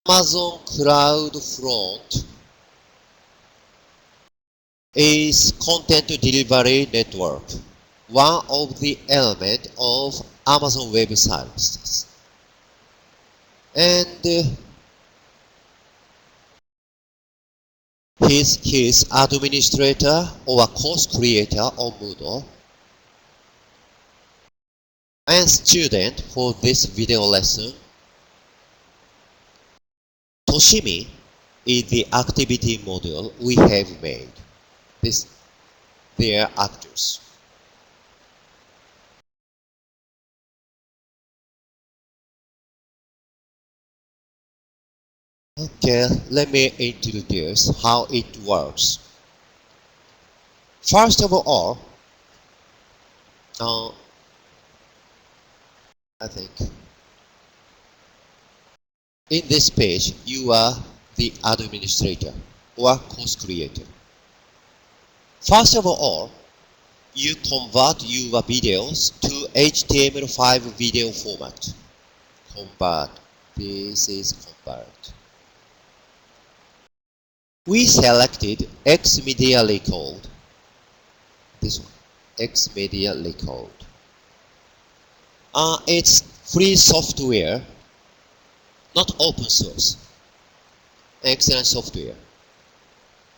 Amazon CloudFront is content delivery network, one of the elements of Amazon Web Services. And his administrator or course creator on Moodle and student for this video lesson. Toshimi is the activity module we have made. They are actors. Okay, let me introduce how it works. First of all, I think in this page you are the administrator or course creator. First of all, you convert your videos to HTML5 video format. Convert. This is convert. We selected Xmedia Record. This one, Xmedia Record. It's free software, not open source. Excellent software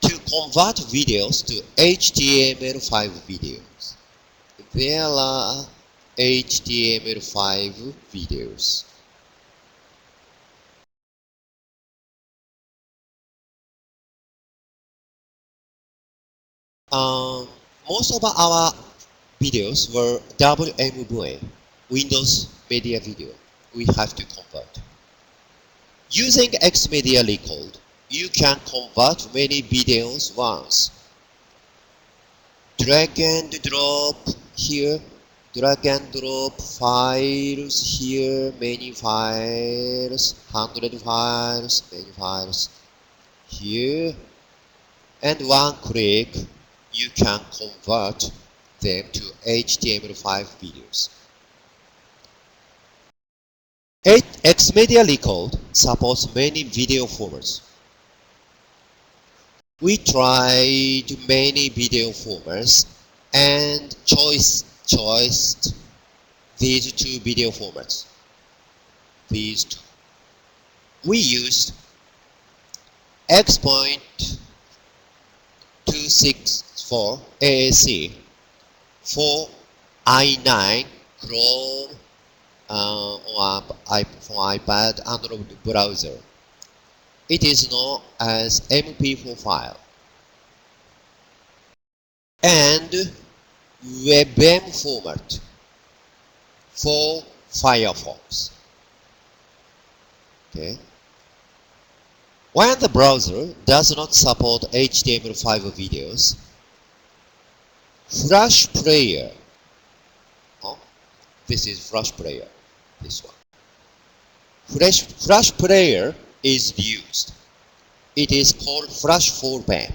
to convert videos to HTML5 videos. There are HTML5 videos. Most of our videos were WMV, Windows Media Video. We have to convert. Using Xmedia Record, you can convert many videos once. Drag and drop here, drag and drop files here, many files, 100 files, many files here, and one click you can convert them to HTML5 videos. Xmedia Record supports many video formats. We tried many video formats and choiced these two video formats. These two. We used X.264 AAC for i9, Chrome, for iPad, Android browser. It is known as MP4 file. And WebM format for Firefox. Okay. When the browser does not support HTML5 videos, Flash Player. This is Flash Player. This one. Flash Player is used. It is called Flash Fallback.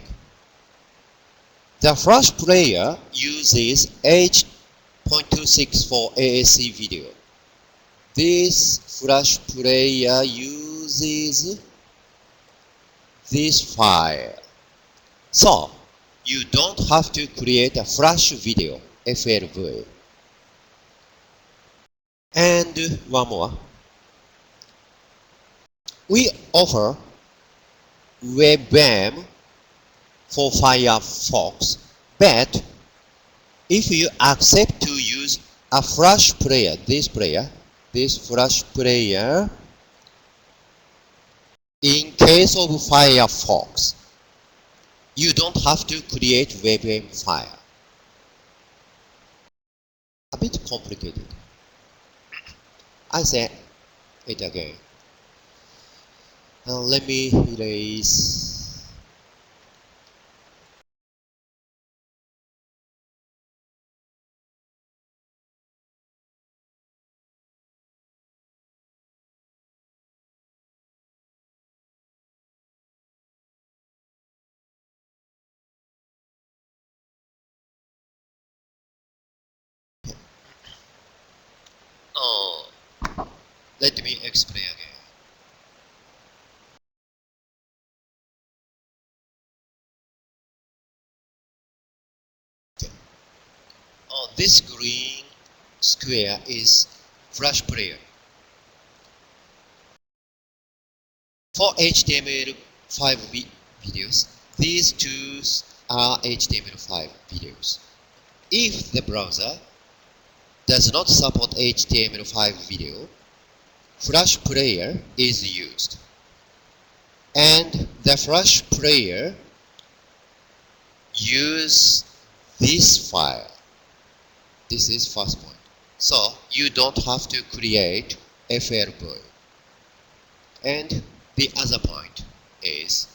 The Flash Player uses H.264 AAC video. This Flash Player uses this file. So, you don't have to create a Flash video, FLV. And one more. We offer WebM for Firefox, but if you accept to use a Flash player, this Flash player, in case of Firefox, you don't have to create WebM file. A bit complicated. I say it again. Now let me erase. Let me explain again. square is Flash player. For HTML5 videos, these two are HTML5 videos. If the browser does not support HTML5 video, Flash player is used. And the Flash player use this file. This is first point. So you don't have to create FLV. And the other point is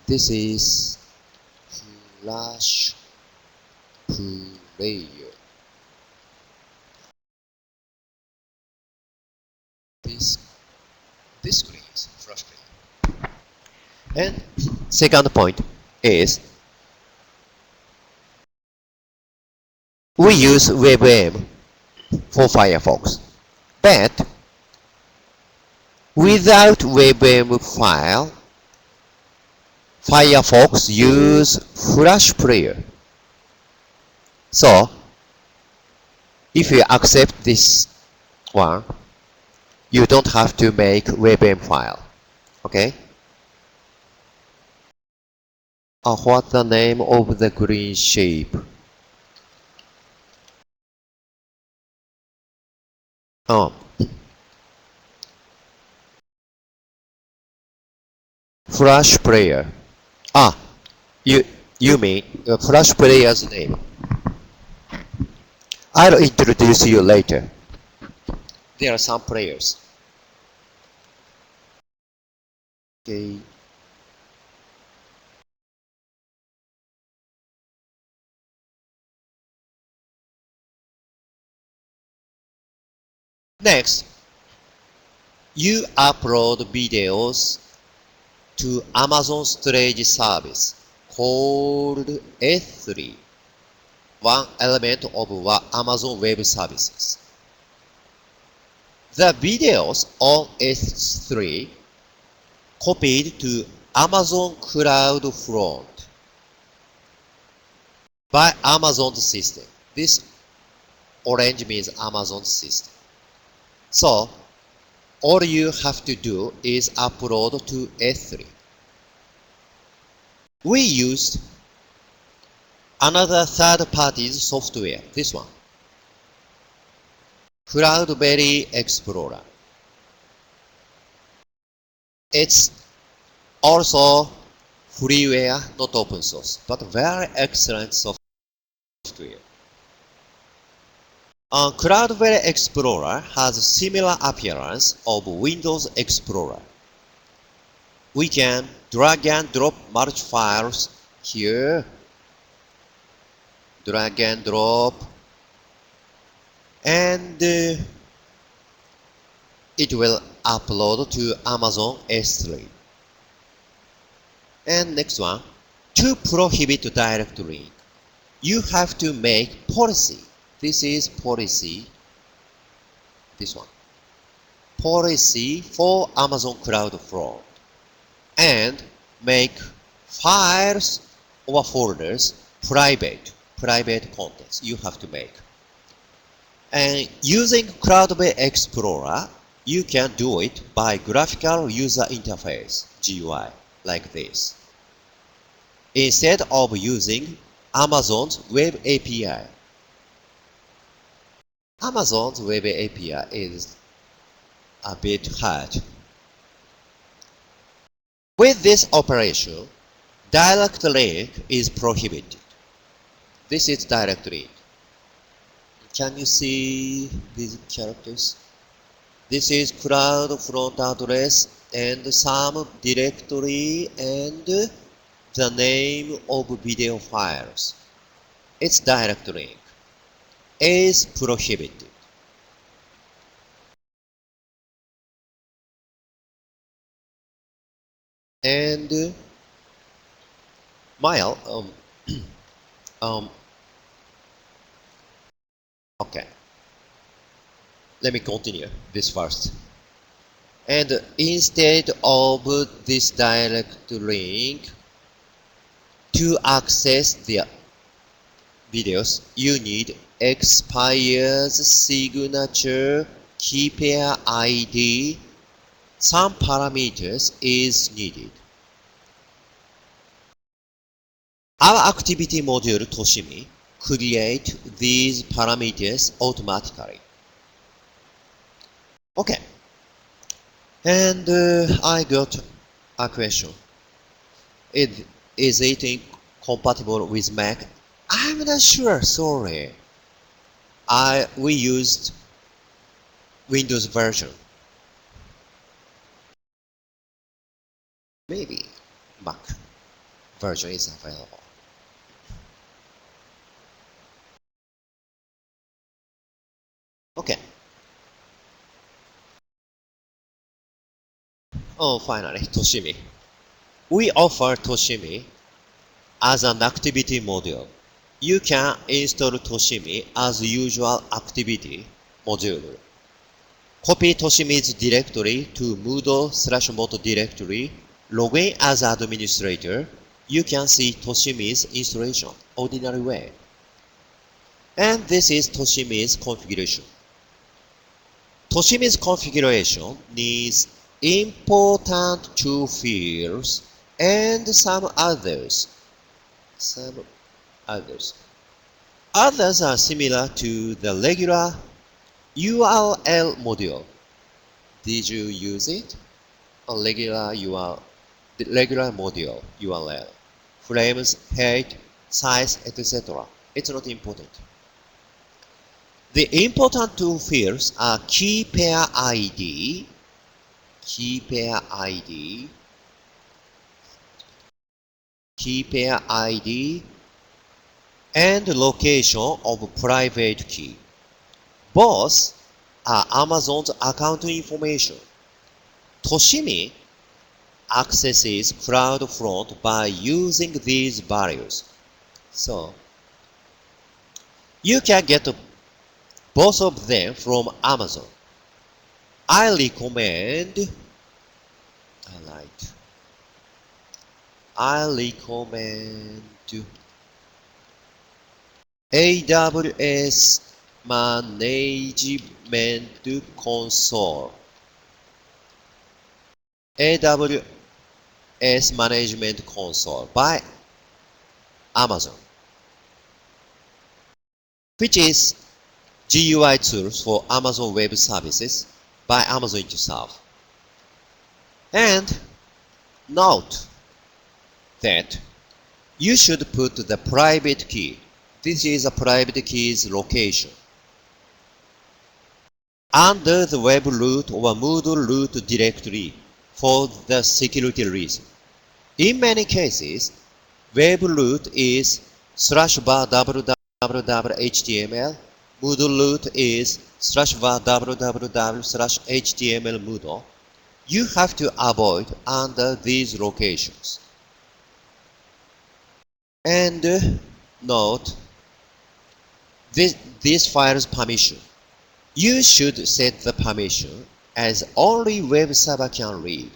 this is Flash player. This screen is Flash player. And second point is we use WebM for Firefox, but without WebM file, Firefox use Flash player. So if you accept this one, you don't have to make WebM file. Okay? What's the name of the green shape? Flash player. You mean Flash player's name? I'll introduce you later. There are some players. Okay. Next, you upload videos to Amazon storage service called S3, one element of Amazon Web Services. The videos on S3 copied to Amazon Cloud Front by Amazon's system. This orange means Amazon's system. So all you have to do is upload to S3. We used another third-party software, this one, Cloudberry Explorer. It's also freeware, not open source, but very excellent software. Cloudberry Explorer has a similar appearance of Windows Explorer. We can drag and drop multiple files here, drag and drop, and it will upload to Amazon S3. And next one, to prohibit direct link, you have to make policy. This is policy, this one. Policy for Amazon Cloud Front. And make files or folders private contents you have to make. And using Cloudberry Explorer, you can do it by graphical user interface, GUI, like this, instead of using Amazon's Web API. Amazon's Web API is a bit hard. With this operation, direct link is prohibited. This is direct link. Can you see these characters? This is cloud front address and some directory and the name of video files. It's direct link. Is prohibited. And okay. let me continue this first. And instead of this direct link to access the videos, you need expires signature key pair ID. Some parameters is needed. Our activity module Toshimi create these parameters automatically. Okay. And I got a question. Is it compatible with Mac? I'm not sure, sorry. We used Windows version. Maybe Mac version is available. Okay. Oh, finally, Toshimi. We offer Toshimi as an activity module. You can install Toshimi as usual activity module. Copy Toshimi's directory to Moodle/Moto directory. Log in as administrator. You can see Toshimi's installation ordinary way. And this is Toshimi's configuration. Toshimi's configuration needs important two fields and some others. Others are similar to the regular URL module. Did you use it? A regular module URL. Frames, height, size, etc. It's not important. The important two fields are key pair ID, and location of private key. Both are Amazon's account information. Toshimi accesses CloudFront by using these values. So, you can get both of them from Amazon. I recommend AWS Management Console. AWS Management Console by Amazon, which is GUI tools for Amazon Web Services by Amazon itself. And note that you should put the private key. This is a private key's location under the web root or Moodle root directory for the security reason. In many cases, web root is /var www.html. Moodle root is /var www.html Moodle. You have to avoid under these locations. And note this file's permission. You should set the permission as only web server can read.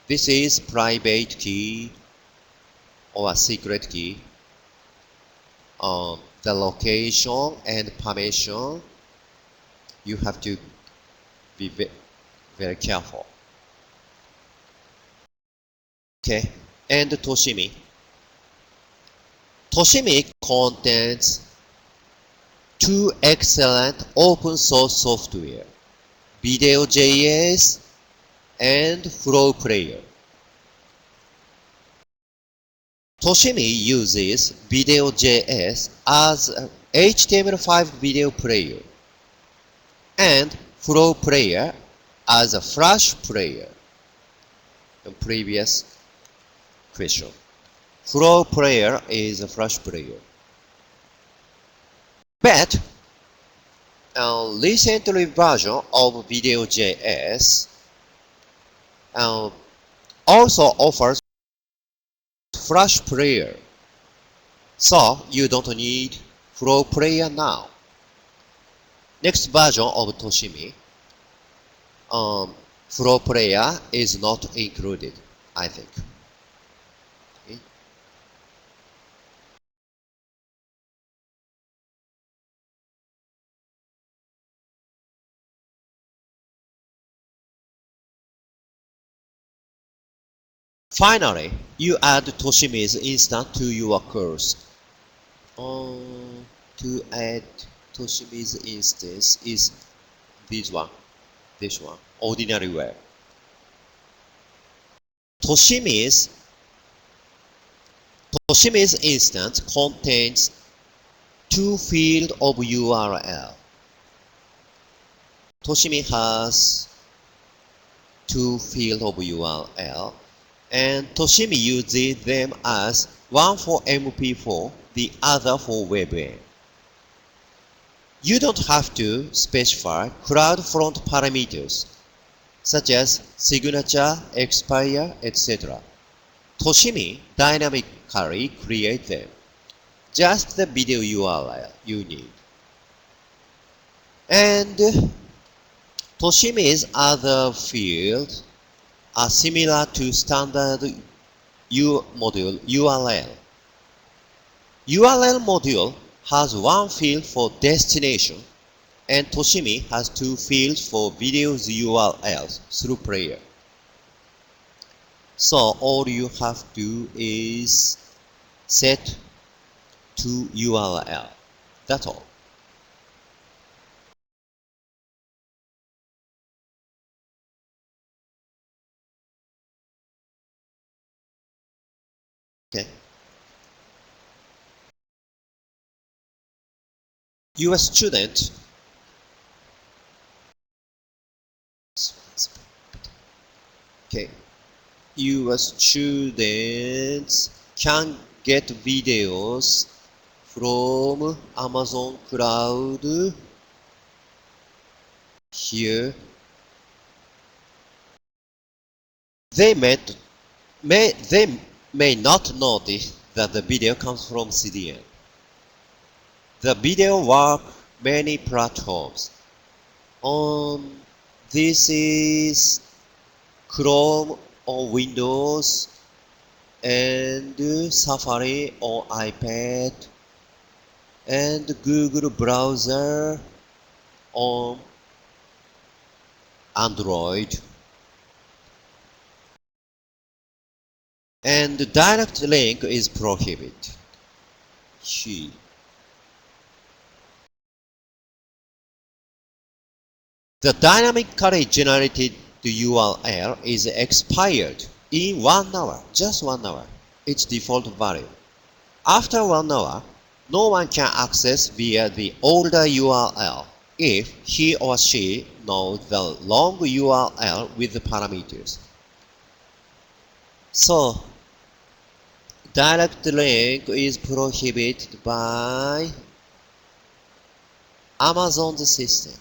This is private key or a secret key. The location and permission, you have to be very careful. Okay, and Toshimi. Toshimi contains two excellent open source software, Video.js and Flow Player. Toshimi uses Video.js as an HTML5 video player and Flow Player as a Flash player. The previous question. Flow Player is a Flash player. But recently version of Video.js also offers Flash player, so you don't need Flow Player now. Next version of Toshimi, Flow Player is not included, I think. Okay. Finally, you add Toshimi's instance to your course. To add Toshimi's instance is this one, ordinary web. Toshimi's instance contains two fields of URL. Toshimi has two fields of URL, and Toshimi uses them as one for MP4, the other for WebM. You don't have to specify CloudFront parameters such as signature, expire, etc. Toshimi dynamically creates them. Just the video URL you need. And Toshimi's other fields are similar to standard module URL. URL module has one field for destination, and Toshimi has two fields for videos URLs through player. So all you have to do is set to URL. That's all. Okay. Your student your students can get videos from Amazon Cloud here. They may not notice that the video comes from CDN. The video works many platforms. This is Chrome on Windows and Safari on iPad and Google browser on Android. And direct link is prohibited. The dynamically generated URL is expired in 1 hour, just 1 hour, its default value. After 1 hour, no one can access via the older URL if he or she knows the long URL with the parameters. So, direct link is prohibited by Amazon's system.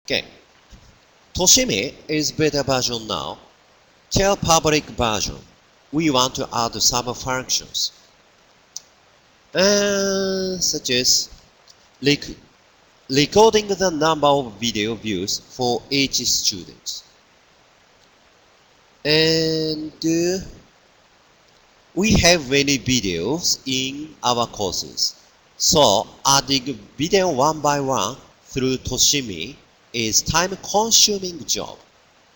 Okay, Toshimi is beta version now. Tell public version. We want to add some functions, such as recording the number of video views for each student. And we have many videos in our courses, so adding video one by one through Toshimi is time-consuming job.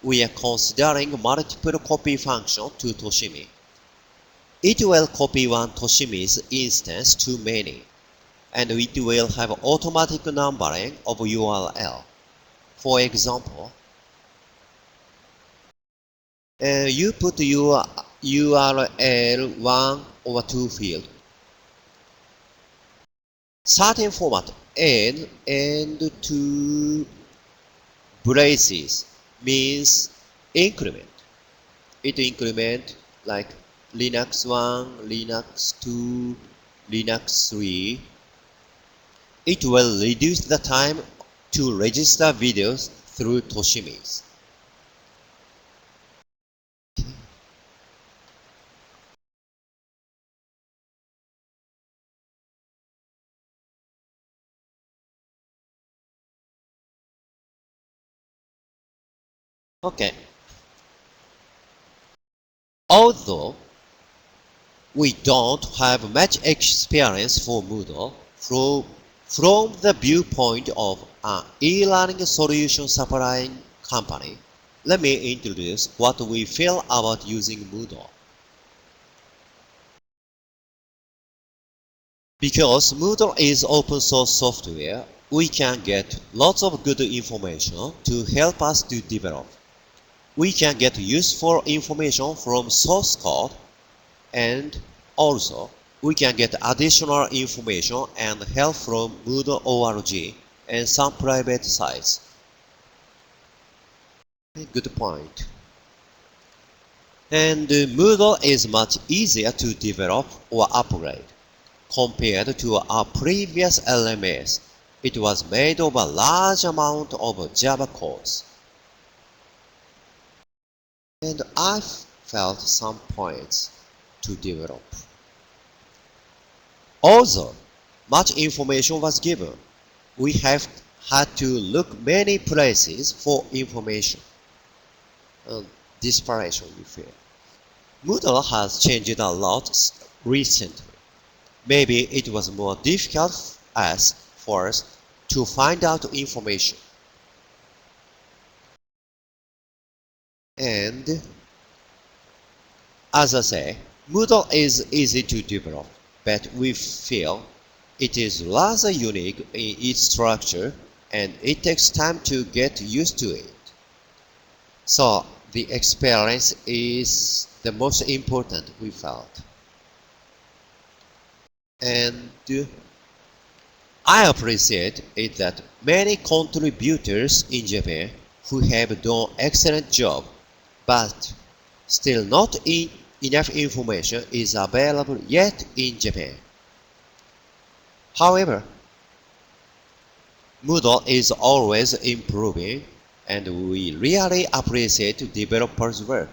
We are considering multiple copy function to Toshimi. It will copy one Toshimi's instance to many, and it will have automatic numbering of URL. For example, you put your URL 1 or 2 field, certain format, and 2 braces means increment. It increment like Linux 1, Linux 2, Linux 3. It will reduce the time to register videos through Toshimi's. Okay. Although we don't have much experience for Moodle from the viewpoint of an e-learning solution supplying company, let me introduce what we feel about using Moodle. Because Moodle is open source software, we can get lots of good information to help us to develop. We can get useful information from source code, and also we can get additional information and help from Moodle org and some private sites. Good point. And Moodle is much easier to develop or upgrade. Compared to our previous LMS, it was made of a large amount of Java codes. And I felt some points to develop. Although much information was given, we have had to look many places for information. Desperation, you feel. Moodle has changed a lot recently. Maybe it was more difficult for us to find out information. And as I say, Moodle is easy to develop, but we feel it is rather unique in its structure and it takes time to get used to it. So the experience is the most important, we felt. And I appreciate it that many contributors in Japan who have done excellent job, but still not enough information is available yet in Japan. However, Moodle is always improving and we really appreciate developers' work.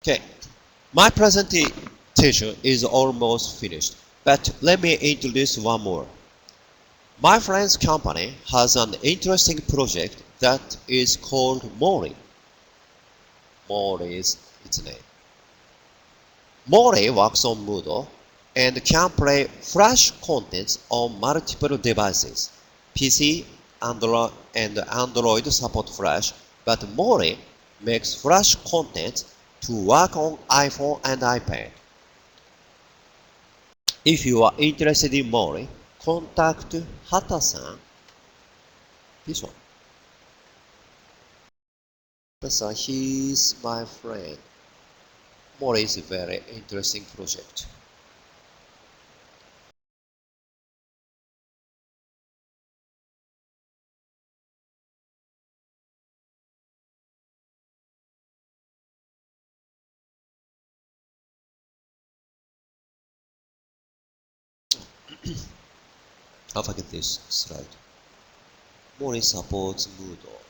Okay, my presentation is almost finished, but let me introduce one more. My friend's company has an interesting project that is called Mori. Mori is its name. Mori works on Moodle and can play Flash contents on multiple devices. PC, Android, and Android support Flash, but Mori makes Flash contents to work on iPhone and iPad. If you are interested in Mori, contact Hata-san. This one. Hata-san, he's my friend. Mori is a very interesting project. I'll forget this slide. Mori supports Moodle.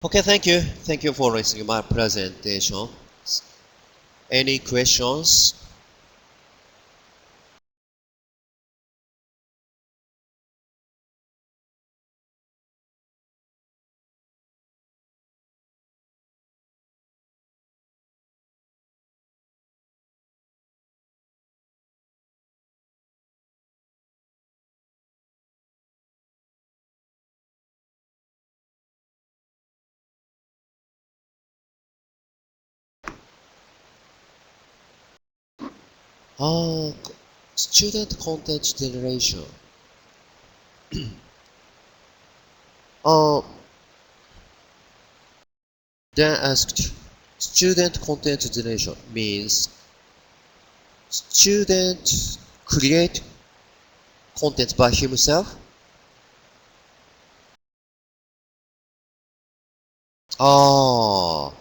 Okay, thank you. Thank you for listening to my presentation. Any questions? Oh, student content generation. uh, then asked, student content generation means student create content by himself. Oh,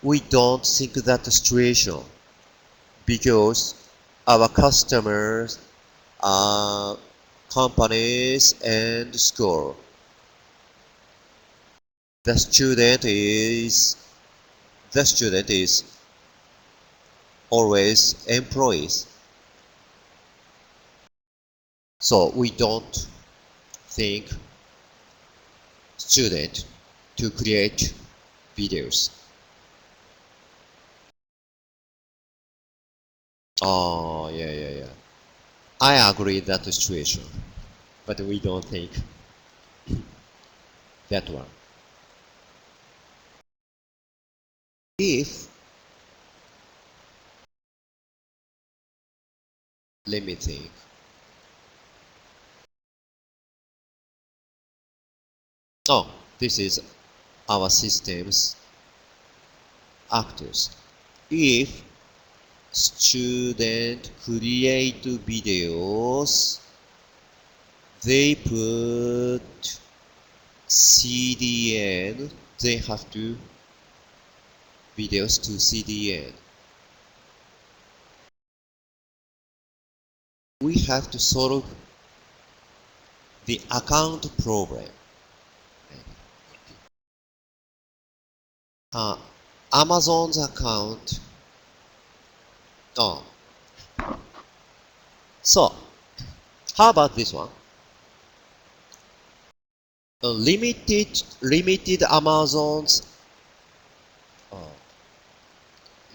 we don't think that situation because our customers are companies and school. The student is the student is always employees. So we don't think student to create videos. Oh, yeah. I agree that situation, but we don't think that one. If, let me think. Oh, this is our system's actors. If student create videos, they put CDN, they have to videos to CDN. We have to solve the account problem. Amazon's account. Oh, so how about this one? Limited Amazon's. Oh,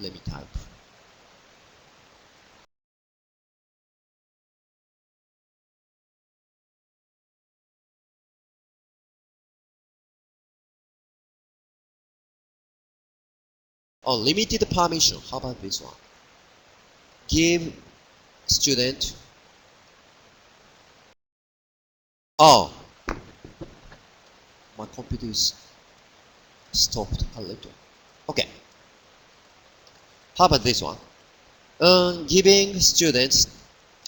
let me type. Oh, limited permission. How about this one? Give student. Oh, my computer is stopped a little. Okay. How about this one? Giving students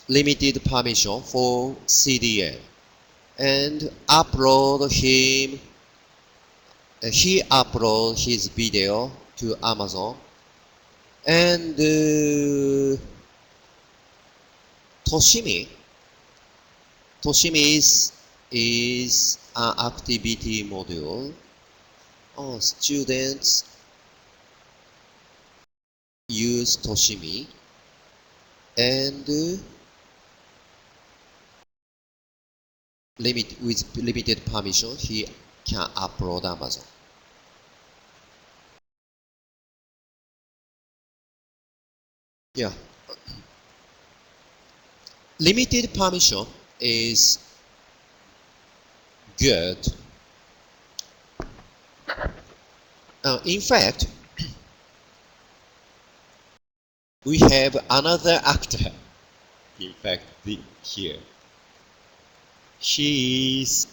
limited permission for CDN and upload him. He upload his video to Amazon and Toshimi. Toshimi is an activity module. Oh, students use Toshimi and with limited permission, he can upload Amazon. Yeah. Limited permission is good. In fact, we have another actor. In fact, here. She is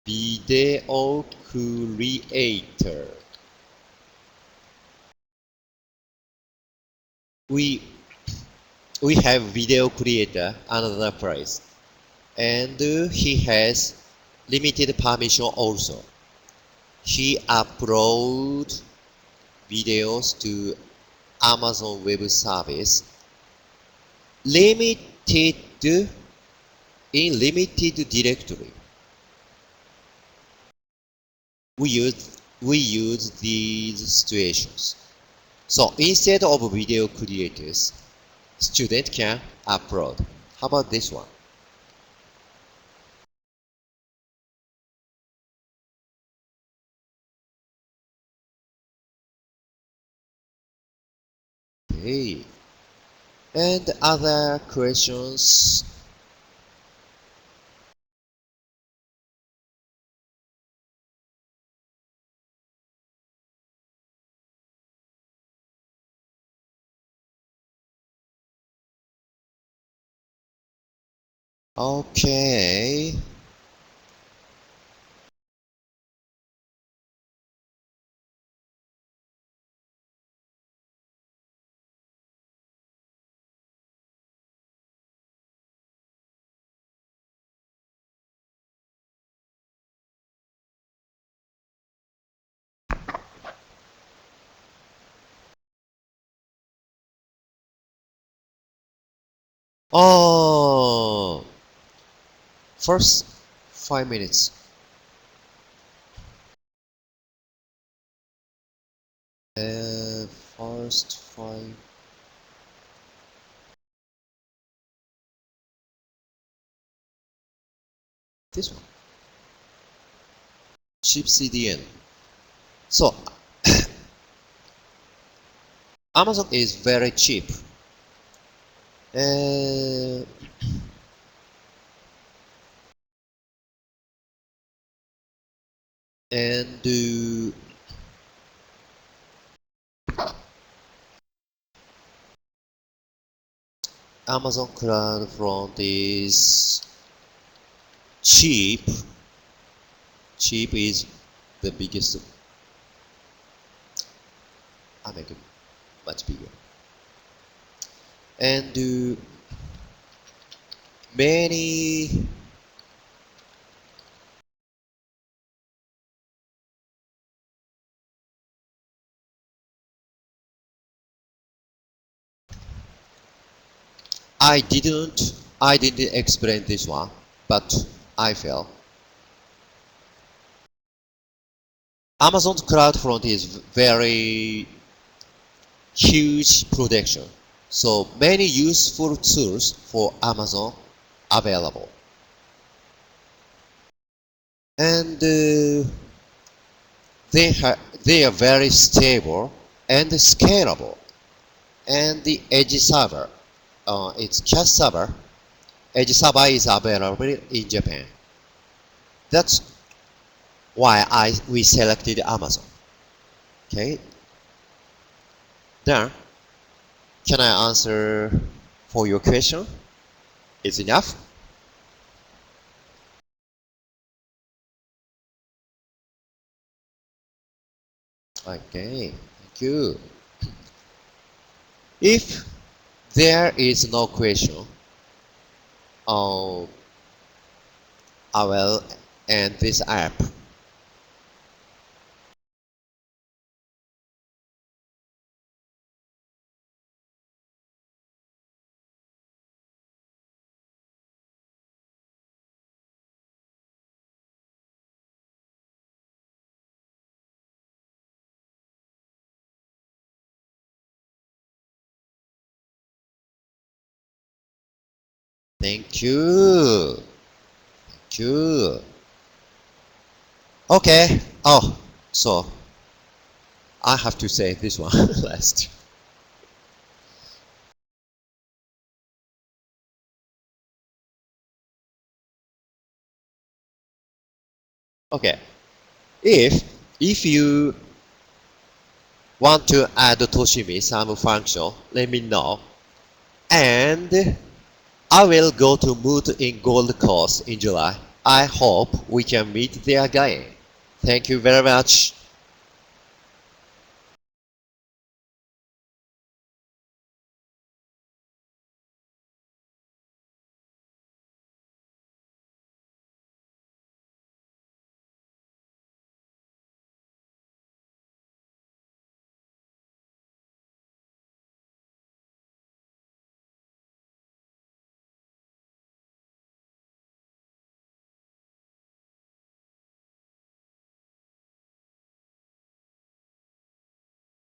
video creator. We have video creator another place, and he has limited permission also. He upload videos to Amazon Web Service limited in limited directory. We use these situations. So instead of video creators, student can upload. How about this one? Okay. And other questions? Okay. Oh, first 5 minutes. First find this one. Cheap CDN. So Amazon is very cheap. And Amazon Cloud Front is cheap. Cheap is the biggest. I make it much bigger. And many I didn't explain this one, but I feel Amazon's CloudFront is very huge production. So many useful tools for Amazon available. And they are very stable and scalable. And the Edge server, it's cache server. Edge server is available in Japan. That's why we selected Amazon. Okay. Then, can I answer for your question? Is enough? Okay, thank you. If there is no question, I will end this app. Thank you. Thank you. Okay. Oh, so I have to say this one last. Okay. If you want to add Toshimi some function, let me know. And I will go to Moodle in Gold course in July. I hope we can meet there again. Thank you very much.